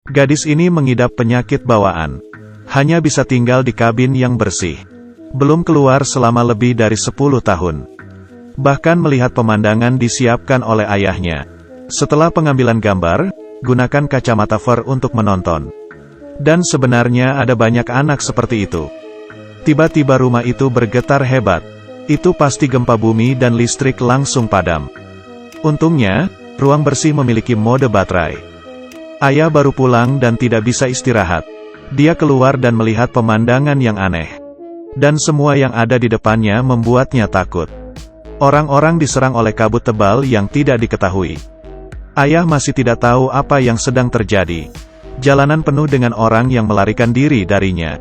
Gadis ini mengidap penyakit bawaan. Hanya bisa tinggal di kabin yang bersih. Belum keluar selama lebih dari 10 tahun. Bahkan melihat pemandangan disiapkan oleh ayahnya. Setelah pengambilan gambar, gunakan kacamata VR untuk menonton. Dan sebenarnya ada banyak anak seperti itu. Tiba-tiba rumah itu bergetar hebat. Itu pasti gempa bumi dan listrik langsung padam. Untungnya, ruang bersih memiliki mode baterai. Ayah baru pulang dan tidak bisa istirahat. Dia keluar dan melihat pemandangan yang aneh. Dan semua yang ada di depannya membuatnya takut. Orang-orang diserang oleh kabut tebal yang tidak diketahui. Ayah masih tidak tahu apa yang sedang terjadi. Jalanan penuh dengan orang yang melarikan diri darinya.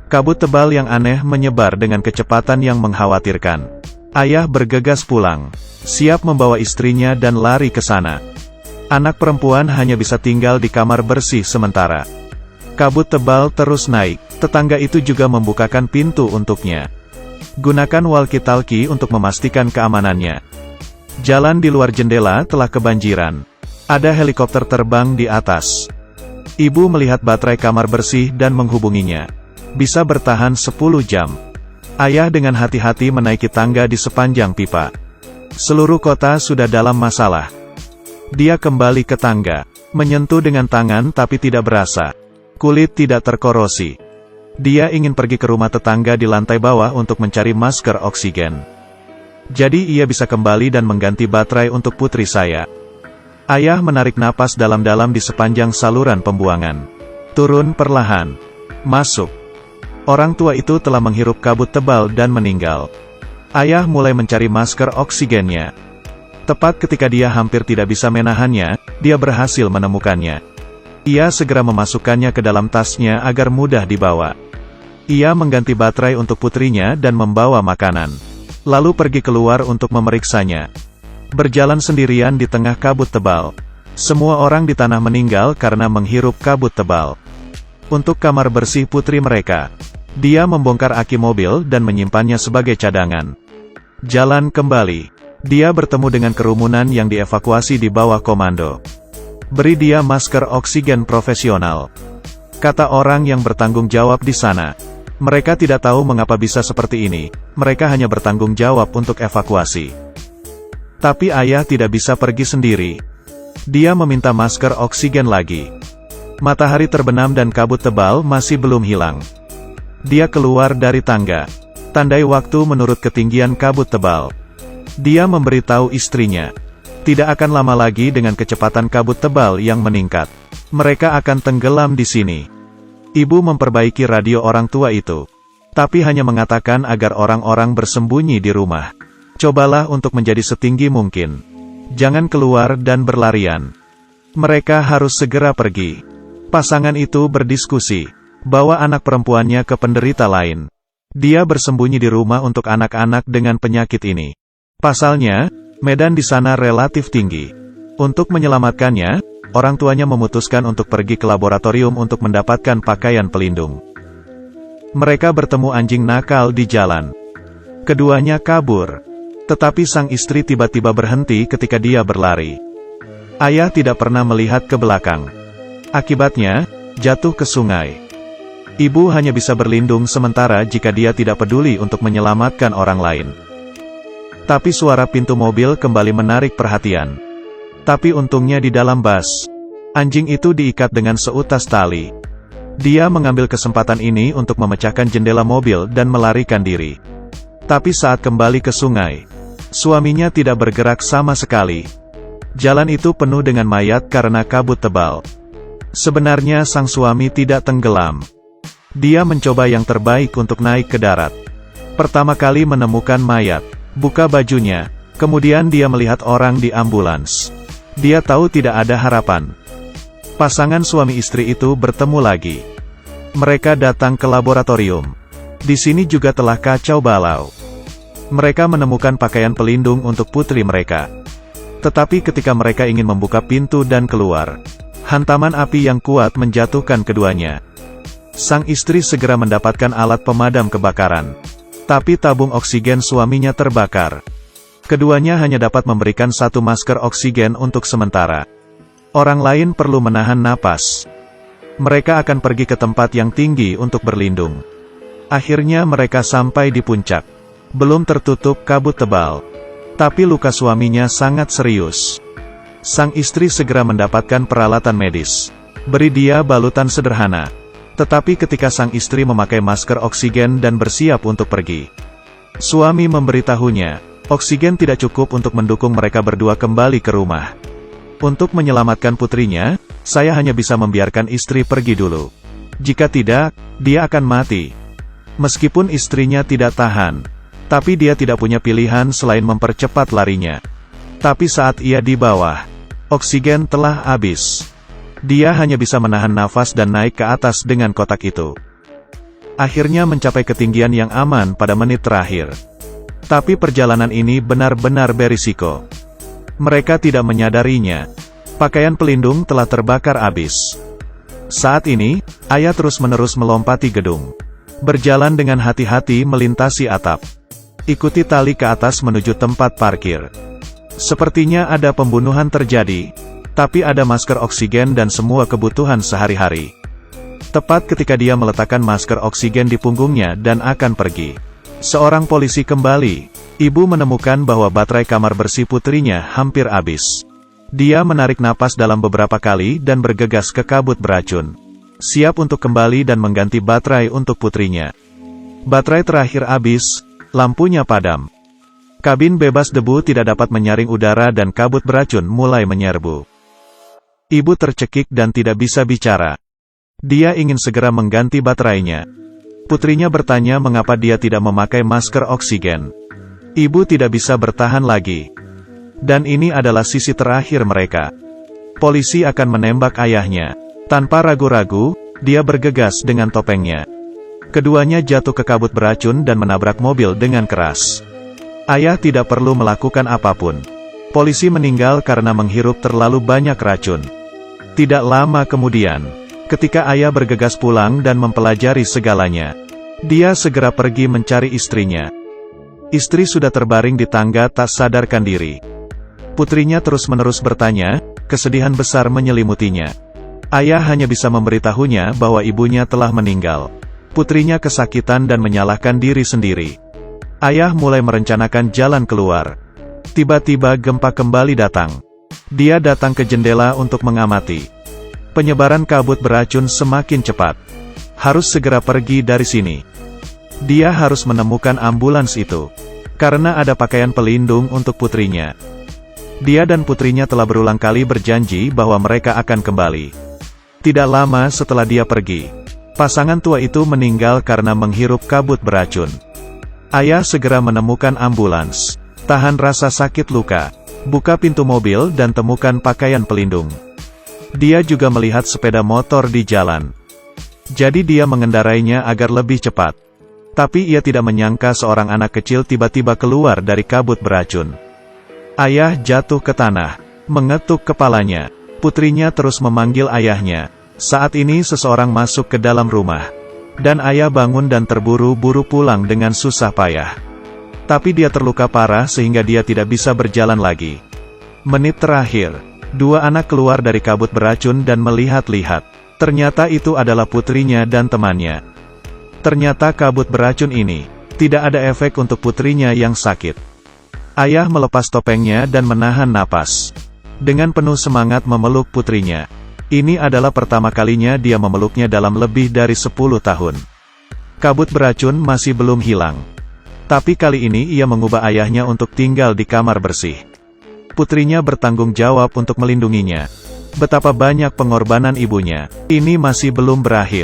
Kabut tebal yang aneh menyebar dengan kecepatan yang mengkhawatirkan. Ayah bergegas pulang, siap membawa istrinya dan lari ke sana. Anak perempuan hanya bisa tinggal di kamar bersih sementara. Kabut tebal terus naik, tetangga itu juga membukakan pintu untuknya. Gunakan walkie-talkie untuk memastikan keamanannya. Jalan di luar jendela telah kebanjiran. Ada helikopter terbang di atas. Ibu melihat baterai kamar bersih dan menghubunginya. Bisa bertahan 10 jam. Ayah dengan hati-hati menaiki tangga di sepanjang pipa. Seluruh kota sudah dalam masalah. Dia kembali ke tangga, menyentuh dengan tangan tapi tidak berasa. Kulit tidak terkorosi. Dia ingin pergi ke rumah tetangga di lantai bawah untuk mencari masker oksigen. Jadi ia bisa kembali dan mengganti baterai untuk putri saya. Ayah menarik napas dalam-dalam di sepanjang saluran pembuangan. Turun perlahan. Masuk. Orang tua itu telah menghirup kabut tebal dan meninggal. Ayah mulai mencari masker oksigennya. Tepat ketika dia hampir tidak bisa menahannya, dia berhasil menemukannya. Ia segera memasukkannya ke dalam tasnya agar mudah dibawa. Ia mengganti baterai untuk putrinya dan membawa makanan. Lalu pergi keluar untuk memeriksanya. Berjalan sendirian di tengah kabut tebal. Semua orang di tanah meninggal karena menghirup kabut tebal. Untuk kamar bersih putri mereka, dia membongkar aki mobil dan menyimpannya sebagai cadangan. Jalan kembali. Dia bertemu dengan kerumunan yang dievakuasi di bawah komando. Beri dia masker oksigen profesional. Kata orang yang bertanggung jawab di sana. Mereka tidak tahu mengapa bisa seperti ini. Mereka hanya bertanggung jawab untuk evakuasi. Tapi ayah tidak bisa pergi sendiri. Dia meminta masker oksigen lagi. Matahari terbenam dan kabut tebal masih belum hilang. Dia keluar dari tangga. Tandai waktu menurut ketinggian kabut tebal. Dia memberitahu istrinya. Tidak akan lama lagi dengan kecepatan kabut tebal yang meningkat. Mereka akan tenggelam di sini. Ibu memperbaiki radio orang tua itu. Tapi hanya mengatakan agar orang-orang bersembunyi di rumah. Cobalah untuk menjadi setinggi mungkin. Jangan keluar dan berlarian. Mereka harus segera pergi. Pasangan itu berdiskusi. Bawa anak perempuannya ke penderita lain. Dia bersembunyi di rumah untuk anak-anak dengan penyakit ini. Pasalnya, medan di sana relatif tinggi. Untuk menyelamatkannya, orang tuanya memutuskan untuk pergi ke laboratorium untuk mendapatkan pakaian pelindung. Mereka bertemu anjing nakal di jalan. Keduanya kabur. Tetapi sang istri tiba-tiba berhenti ketika dia berlari. Ayah tidak pernah melihat ke belakang. Akibatnya, jatuh ke sungai. Ibu hanya bisa berlindung sementara jika dia tidak peduli untuk menyelamatkan orang lain. Tapi suara pintu mobil kembali menarik perhatian. Tapi untungnya di dalam bus, anjing itu diikat dengan seutas tali. Dia mengambil kesempatan ini untuk memecahkan jendela mobil dan melarikan diri. Tapi saat kembali ke sungai, suaminya tidak bergerak sama sekali. Jalan itu penuh dengan mayat karena kabut tebal. Sebenarnya sang suami tidak tenggelam. Dia mencoba yang terbaik untuk naik ke darat. Pertama kali menemukan mayat. Buka bajunya, kemudian dia melihat orang di ambulans. Dia tahu tidak ada harapan. Pasangan suami istri itu bertemu lagi. Mereka datang ke laboratorium. Di sini juga telah kacau balau. Mereka menemukan pakaian pelindung untuk putri mereka. Tetapi ketika mereka ingin membuka pintu dan keluar, hantaman api yang kuat menjatuhkan keduanya. Sang istri segera mendapatkan alat pemadam kebakaran. Tapi tabung oksigen suaminya terbakar. Keduanya hanya dapat memberikan satu masker oksigen untuk sementara. Orang lain perlu menahan napas. Mereka akan pergi ke tempat yang tinggi untuk berlindung. Akhirnya mereka sampai di puncak. Belum tertutup kabut tebal. Tapi luka suaminya sangat serius. Sang istri segera mendapatkan peralatan medis. Beri dia balutan sederhana. Tetapi ketika sang istri memakai masker oksigen dan bersiap untuk pergi, suami memberitahunya, oksigen tidak cukup untuk mendukung mereka berdua kembali ke rumah. Untuk menyelamatkan putrinya, saya hanya bisa membiarkan istri pergi dulu. Jika tidak, dia akan mati. Meskipun istrinya tidak tahan, tapi dia tidak punya pilihan selain mempercepat larinya. Tapi saat ia di bawah, oksigen telah habis. Dia hanya bisa menahan nafas dan naik ke atas dengan kotak itu. Akhirnya mencapai ketinggian yang aman pada menit terakhir. Tapi perjalanan ini benar-benar berisiko. Mereka tidak menyadarinya. Pakaian pelindung telah terbakar habis. Saat ini, ayah terus-menerus melompati gedung. Berjalan dengan hati-hati melintasi atap. Ikuti tali ke atas menuju tempat parkir. Sepertinya ada pembunuhan terjadi, tapi ada masker oksigen dan semua kebutuhan sehari-hari. Tepat ketika dia meletakkan masker oksigen di punggungnya dan akan pergi, seorang polisi kembali. Ibu menemukan bahwa baterai kamar bersih putrinya hampir habis. Dia menarik napas dalam beberapa kali dan bergegas ke kabut beracun. Siap untuk kembali dan mengganti baterai untuk putrinya. Baterai terakhir habis, lampunya padam. Kabin bebas debu tidak dapat menyaring udara dan kabut beracun mulai menyerbu. Ibu tercekik dan tidak bisa bicara. Dia ingin segera mengganti baterainya. Putrinya bertanya mengapa dia tidak memakai masker oksigen. Ibu tidak bisa bertahan lagi. Dan ini adalah sisi terakhir mereka. Polisi akan menembak ayahnya. Tanpa ragu-ragu, dia bergegas dengan topengnya. Keduanya jatuh ke kabut beracun dan menabrak mobil dengan keras. Ayah tidak perlu melakukan apapun. Polisi meninggal karena menghirup terlalu banyak racun. Tidak lama kemudian, ketika ayah bergegas pulang dan mempelajari segalanya, dia segera pergi mencari istrinya. Istri sudah terbaring di tangga tak sadarkan diri. Putrinya terus-menerus bertanya, kesedihan besar menyelimutinya. Ayah hanya bisa memberitahunya bahwa ibunya telah meninggal. Putrinya kesakitan dan menyalahkan diri sendiri. Ayah mulai merencanakan jalan keluar. Tiba-tiba gempa kembali datang. Dia datang ke jendela untuk mengamati. Penyebaran kabut beracun semakin cepat. Harus segera pergi dari sini. Dia harus menemukan ambulans itu. Karena ada pakaian pelindung untuk putrinya. Dia dan putrinya telah berulang kali berjanji bahwa mereka akan kembali. Tidak lama setelah dia pergi, pasangan tua itu meninggal karena menghirup kabut beracun. Ayah segera menemukan ambulans. Tahan rasa sakit luka. Buka pintu mobil dan temukan pakaian pelindung. Dia juga melihat sepeda motor di jalan. Jadi dia mengendarainya agar lebih cepat. Tapi ia tidak menyangka seorang anak kecil tiba-tiba keluar dari kabut beracun. Ayah jatuh ke tanah, mengetuk kepalanya. Putrinya terus memanggil ayahnya. Saat ini seseorang masuk ke dalam rumah. Dan ayah bangun dan terburu-buru pulang dengan susah payah. Tapi dia terluka parah sehingga dia tidak bisa berjalan lagi. Menit terakhir, dua anak keluar dari kabut beracun dan melihat-lihat. Ternyata itu adalah putrinya dan temannya. Ternyata kabut beracun ini tidak ada efek untuk putrinya yang sakit. Ayah melepas topengnya dan menahan napas. Dengan penuh semangat memeluk putrinya. Ini adalah pertama kalinya dia memeluknya dalam lebih dari 10 tahun. Kabut beracun masih belum hilang. Tapi kali ini ia mengubah ayahnya untuk tinggal di kamar bersih. Putrinya bertanggung jawab untuk melindunginya. Betapa banyak pengorbanan ibunya. Ini masih belum berakhir.